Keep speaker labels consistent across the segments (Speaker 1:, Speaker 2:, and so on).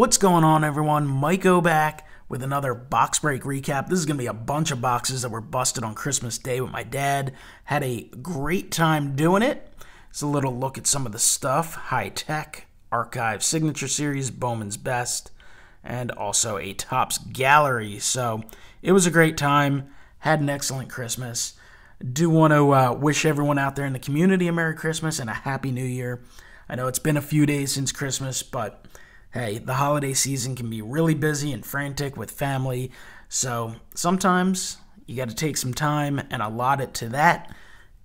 Speaker 1: What's going on, everyone? Miko back with another box break recap. This is going to be a bunch of boxes that were busted on Christmas Day with my dad. Had a great time doing it. It's a little look at some of the stuff. High Tech, Archive Signature Series, Bowman's Best, and also a Topps Gallery. So it was a great time. Had an excellent Christmas. Do want to wish everyone out there in the community a Merry Christmas and a Happy New Year. I know it's been a few days since Christmas, but hey, the holiday season can be really busy and frantic with family, so sometimes you got to take some time and allot it to that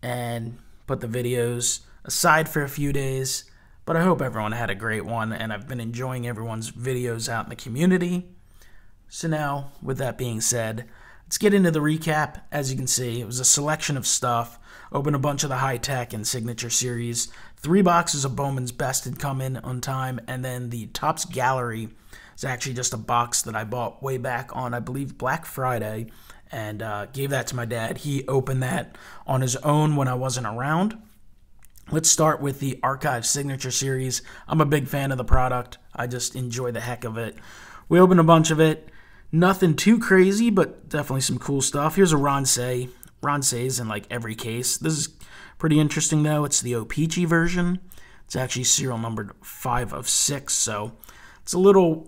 Speaker 1: and put the videos aside for a few days. But I hope everyone had a great one, and I've been enjoying everyone's videos out in the community. So now, with that being said, let's get into the recap. As you can see, it was a selection of stuff. Opened a bunch of the High Tech and Signature Series. 3 boxes of Bowman's Best had come in on time. And then the Topps Gallery is actually just a box that I bought way back on, I believe, Black Friday. And gave that to my dad. He opened that on his own when I wasn't around. Let's start with the Archive Signature Series. I'm a big fan of the product. I just enjoy the heck of it. We opened a bunch of it. Nothing too crazy, but definitely some cool stuff. Here's a Ronsei. Ronsei's in like every case. This is pretty interesting though. It's the O-Pee-Chee version. It's actually serial numbered 5 of 6, so it's a little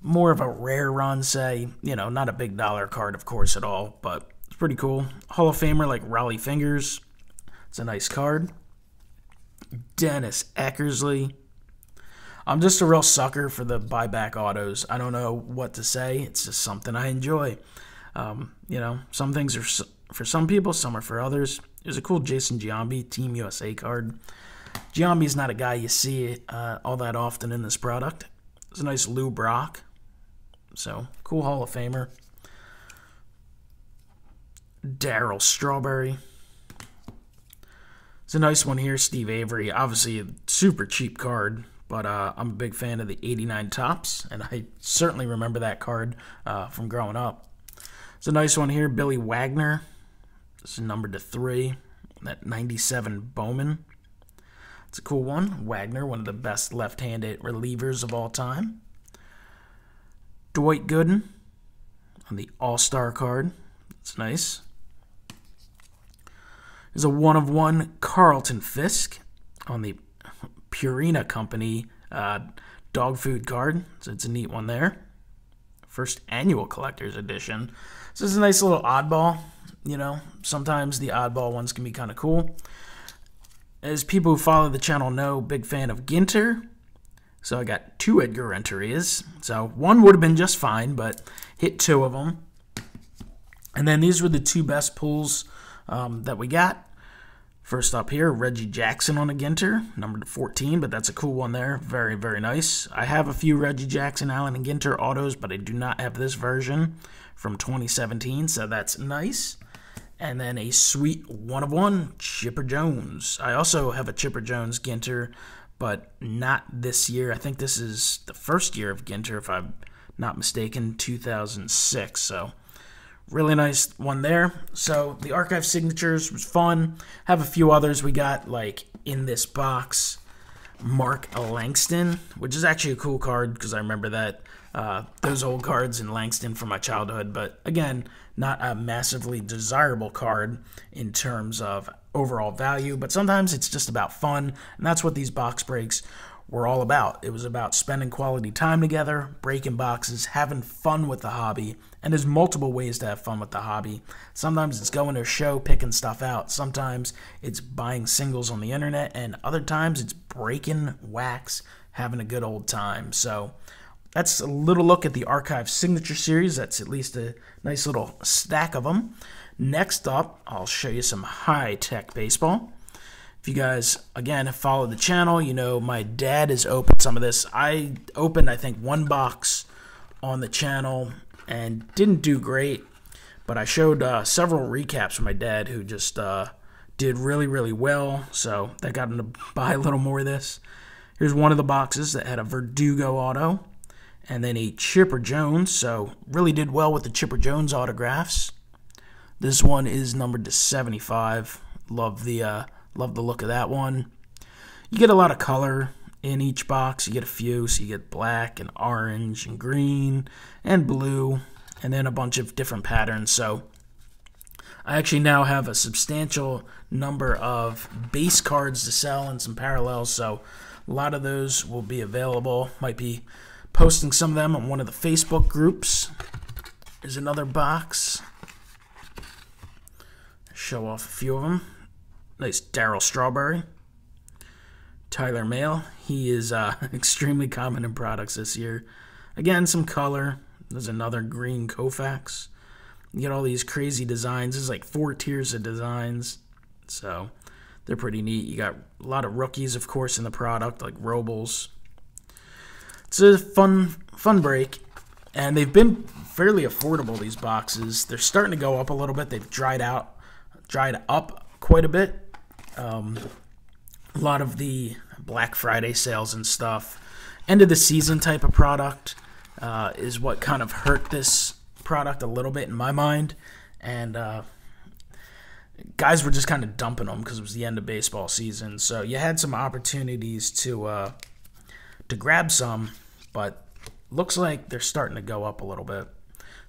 Speaker 1: more of a rare Ronsei. You know, not a big dollar card, of course, at all, but it's pretty cool. Hall of Famer like Raleigh Fingers. It's a nice card. Dennis Eckersley. I'm just a real sucker for the buyback autos. I don't know what to say. It's just something I enjoy. You know, some things are for some people, some are for others. There's a cool Jason Giambi Team USA card. Giambi's not a guy you see all that often in this product. It's a nice Lou Brock. So, cool Hall of Famer. Darryl Strawberry. It's a nice one here, Steve Avery. Obviously, a super cheap card. But I'm a big fan of the 89 Topps, and I certainly remember that card from growing up. It's a nice one here, Billy Wagner. This is numbered to 3. That 97 Bowman. It's a cool one. Wagner, one of the best left-handed relievers of all time. Dwight Gooden on the All-Star card. It's nice. There's a 1/1 Carlton Fisk on the Purina Company dog food card, so it's a neat one there. First annual collector's edition. So this is a nice little oddball. You know, sometimes the oddball ones can be kind of cool. As people who follow the channel know, big fan of Ginter. So I got 2 Edgar Renterias. So one would have been just fine, but hit 2 of them. And then these were the 2 best pulls that we got. First up here, Reggie Jackson on a Ginter, numbered 14, but that's a cool one there. Very, very nice. I have a few Reggie Jackson, Allen, and Ginter autos, but I do not have this version from 2017, so that's nice. And then a sweet 1/1 Chipper Jones. I also have a Chipper Jones Ginter, but not this year. I think this is the first year of Ginter, if I'm not mistaken, 2006, so really nice one there. So the Archive Signatures was fun. Have a few others we got, like in this box. Mark Langston, which is actually a cool card because I remember that those old cards in Langston from my childhood. But again, not a massively desirable card in terms of overall value. But sometimes it's just about fun, and that's what these box breaks were all about. It was about spending quality time together, breaking boxes, having fun with the hobby. And there's multiple ways to have fun with the hobby. Sometimes it's going to a show, picking stuff out. Sometimes it's buying singles on the internet. And other times it's breaking wax, having a good old time. So that's a little look at the Archive Signature Series. That's at least a nice little stack of them. Next up, I'll show you some high-tech baseball. If you guys, again, have followed the channel, you know my dad has opened some of this. I opened, I think, 1 box on the channel and didn't do great, but I showed several recaps from my dad who just did really, really well, so that got him to buy a little more of this. Here's one of the boxes that had a Verdugo auto and then a Chipper Jones, so really did well with the Chipper Jones autographs. This one is numbered to 75. Love the look of that one. You get a lot of color in each box. You get a few, so you get black and orange and green and blue, and then a bunch of different patterns. So I actually now have a substantial number of base cards to sell and some parallels, so a lot of those will be available. Might be posting some of them on one of the Facebook groups. There's another box. Show off a few of them. Nice Darryl Strawberry. Tyler Mayle. He is extremely common in products this year. Again, some color. There's another green Koufax. You get all these crazy designs. There's like 4 tiers of designs. So they're pretty neat. You got a lot of rookies, of course, in the product, like Robles. It's a fun break. And they've been fairly affordable, these boxes. They're starting to go up a little bit. They've dried up quite a bit. A lot of the Black Friday sales and stuff, end of the season type of product is what kind of hurt this product a little bit in my mind. And guys were just kind of dumping them because it was the end of baseball season. So you had some opportunities to grab some, but looks like they're starting to go up a little bit.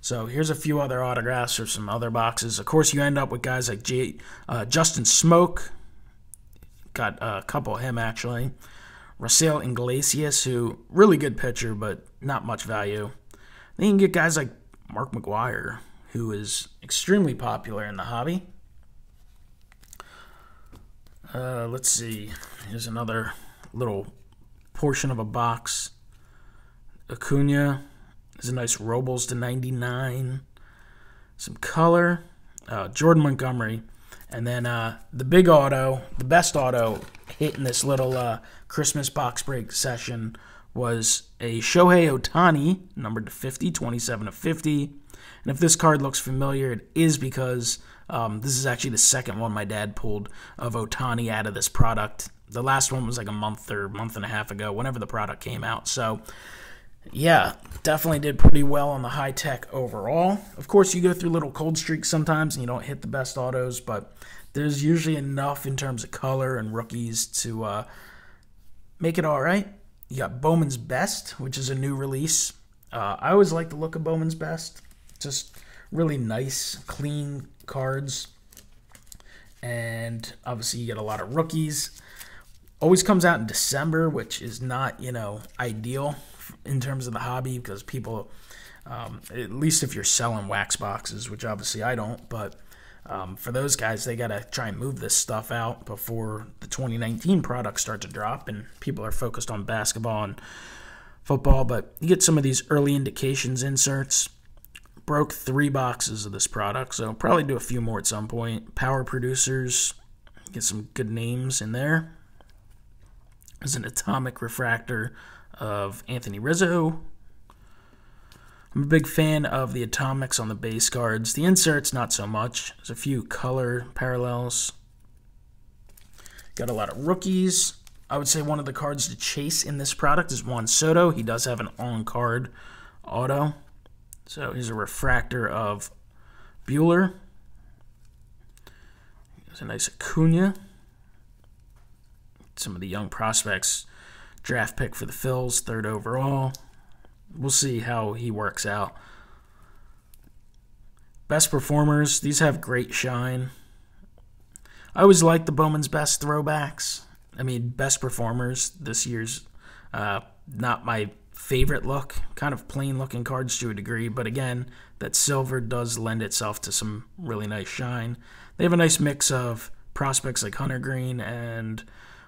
Speaker 1: So here's a few other autographs or some other boxes. Of course, you end up with guys like Justin Smoke. Got a couple of him, actually. Raisel Iglesias, who, really good pitcher, but not much value. Then you can get guys like Mark McGwire, who is extremely popular in the hobby. Let's see. Here's another little portion of a box. Acuna. There's a nice Robles to 99. Some color. Jordan Montgomery. And then the big auto, the best auto hit in this little Christmas box break session was a Shohei Ohtani, numbered to 50, 27 of 50. And if this card looks familiar, it is because this is actually the second one my dad pulled of Ohtani out of this product. The last one was like a month and a half ago, whenever the product came out. So yeah, definitely did pretty well on the high tech overall. Of course, you go through little cold streaks sometimes and you don't hit the best autos, but there's usually enough in terms of color and rookies to make it all right. You got Bowman's Best, which is a new release. I always like the look of Bowman's Best. Just really nice, clean cards. And obviously you get a lot of rookies. Always comes out in December, which is not, ideal in terms of the hobby, because people, at least if you're selling wax boxes, which obviously I don't, but for those guys, they got to try and move this stuff out before the 2019 products start to drop, and people are focused on basketball and football. But you get some of these early indications inserts. Broke 3 boxes of this product, so probably do a few more at some point. Power producers, get some good names in there. There's an atomic refractor of Anthony Rizzo. I'm a big fan of the atomics on the base cards. The inserts, not so much. There's a few color parallels. Got a lot of rookies. I would say one of the cards to chase in this product is Juan Soto. He does have an on-card auto. So here's a refractor of Bueller. There's a nice Acuna. Some of the young prospects. Draft pick for the Phils, 3rd overall. We'll see how he works out. Best performers. These have great shine. I always like the Bowman's Best throwbacks. I mean, best performers. This year's not my favorite look. Kind of plain looking cards to a degree. But again, that silver does lend itself to some really nice shine. They have a nice mix of prospects like Hunter Green and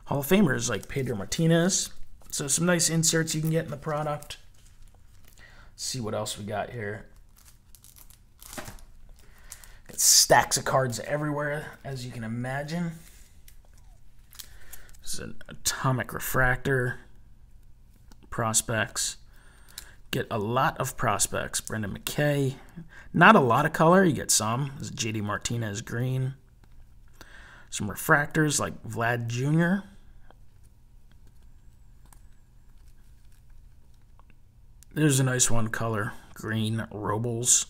Speaker 1: Hall of Famers like Pedro Martinez. So some nice inserts you can get in the product. Let's see what else we got here. Got stacks of cards everywhere, as you can imagine. This is an atomic refractor. Prospects. Get a lot of prospects. Brendan McKay. Not a lot of color. You get some. This is JD Martinez green. Some refractors like Vlad Jr. There's a nice one, color green Robles.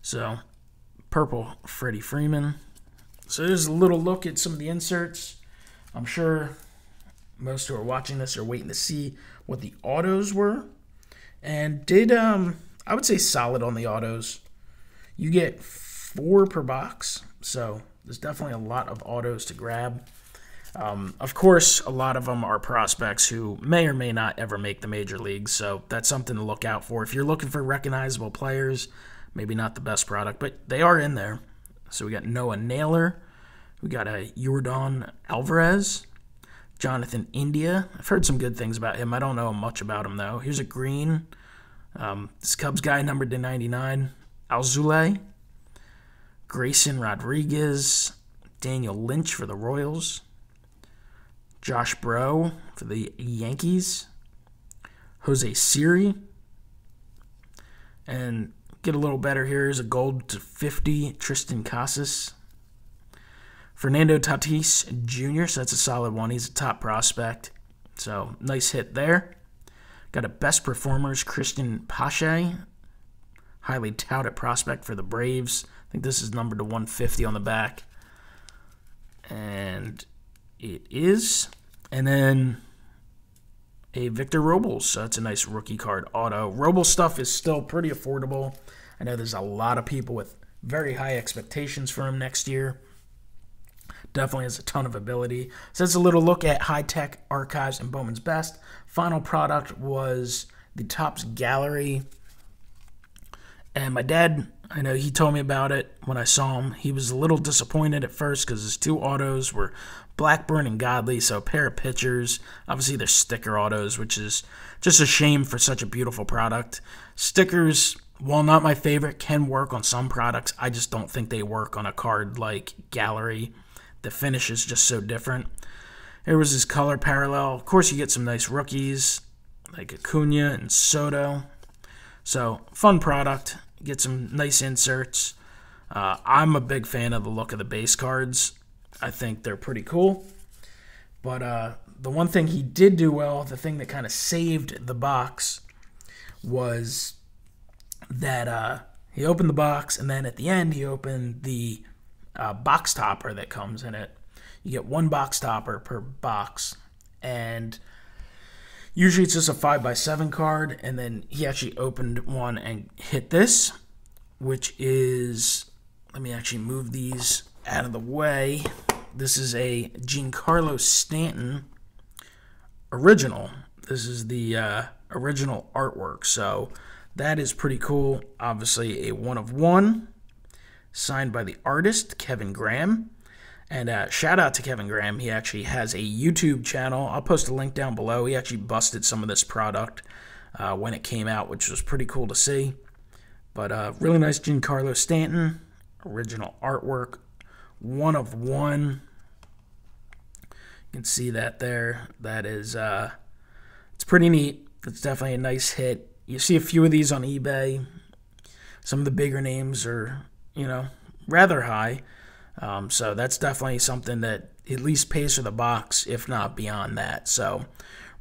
Speaker 1: So, purple Freddie Freeman. So there's a little look at some of the inserts. I'm sure most who are watching this are waiting to see what the autos were. And I would say solid on the autos. You get 4 per box, so there's definitely a lot of autos to grab. Of course, a lot of them are prospects who may or may not ever make the major leagues, so that's something to look out for. If you're looking for recognizable players, maybe not the best product, but they are in there. So we got Noah Naylor, we got a Yordan Alvarez, Jonathan India. I've heard some good things about him. I don't know much about him, though. Here's a green. This Cubs guy numbered to 99. Alzolay, Grayson Rodriguez, Daniel Lynch for the Royals, Josh Bro for the Yankees, Jose Siri, and get a little better here. Here's a gold to 50, Tristan Casas, Fernando Tatis Jr., so that's a solid one. He's a top prospect, so nice hit there. Got a best performers, Christian Pache, highly touted prospect for the Braves. I think this is numbered to 150 on the back. And it is. And then a Victor Robles. So that's a nice rookie card auto. Robles stuff is still pretty affordable. I know there's a lot of people with very high expectations for him next year. Definitely has a ton of ability. So that's a little look at high-tech archives and Bowman's Best. Final product was the Topps Gallery. And my dad, I know he told me about it when I saw him. He was a little disappointed at first because his 2 autos were Blackburn and Godley, so a pair of pitchers. Obviously, they're sticker autos, which is just a shame for such a beautiful product. Stickers, while not my favorite, can work on some products. I just don't think they work on a card like Gallery. The finish is just so different. Here was his color parallel. Of course, you get some nice rookies like Acuna and Soto. So, fun product. Get some nice inserts. I'm a big fan of the look of the base cards. I think they're pretty cool. But the one thing he did do well, the thing that kind of saved the box, was that he opened the box, and then at the end he opened the box topper that comes in it. You get 1 box topper per box, and usually it's just a 5x7 card, and then he actually opened one and hit this, which is, let me actually move these out of the way. This is a Giancarlo Stanton original. This is the original artwork, so that is pretty cool. Obviously a 1/1, signed by the artist, Kevin Graham. And shout out to Kevin Graham. He actually has a YouTube channel. I'll post a link down below. He actually busted some of this product when it came out, which was pretty cool to see. But really nice Giancarlo Stanton. Original artwork. 1/1. You can see that there. That is, it's pretty neat. It's definitely a nice hit. You see a few of these on eBay. Some of the bigger names are, rather high. So that's definitely something that at least pays for the box, if not beyond that. So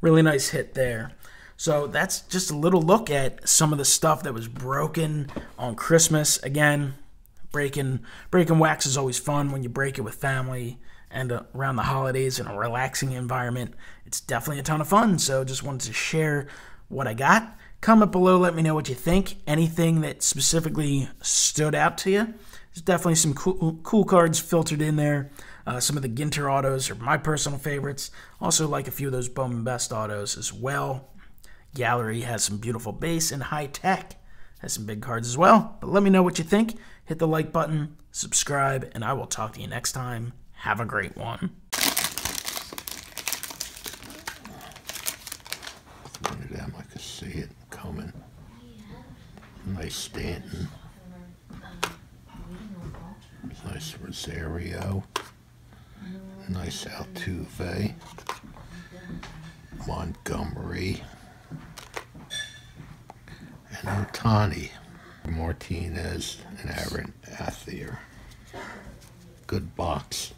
Speaker 1: really nice hit there. So that's just a little look at some of the stuff that was broken on Christmas. Again, breaking wax is always fun when you break it with family and around the holidays in a relaxing environment. It's definitely a ton of fun. So just wanted to share what I got. Comment below, let me know what you think. Anything that specifically stood out to you. There's definitely some cool cards filtered in there. Some of the Ginter autos are my personal favorites. Also like a few of those Bowman Best autos as well. Gallery has some beautiful base, and High Tech has some big cards as well. But let me know what you think. Hit the like button, subscribe, and I will talk to you next time. Have a great one.
Speaker 2: One of them, I could see it coming. Nice Stanton. Nice Rosario. Nice Altuve. Montgomery. And Otani. Martinez and Aaron Athier. Good box.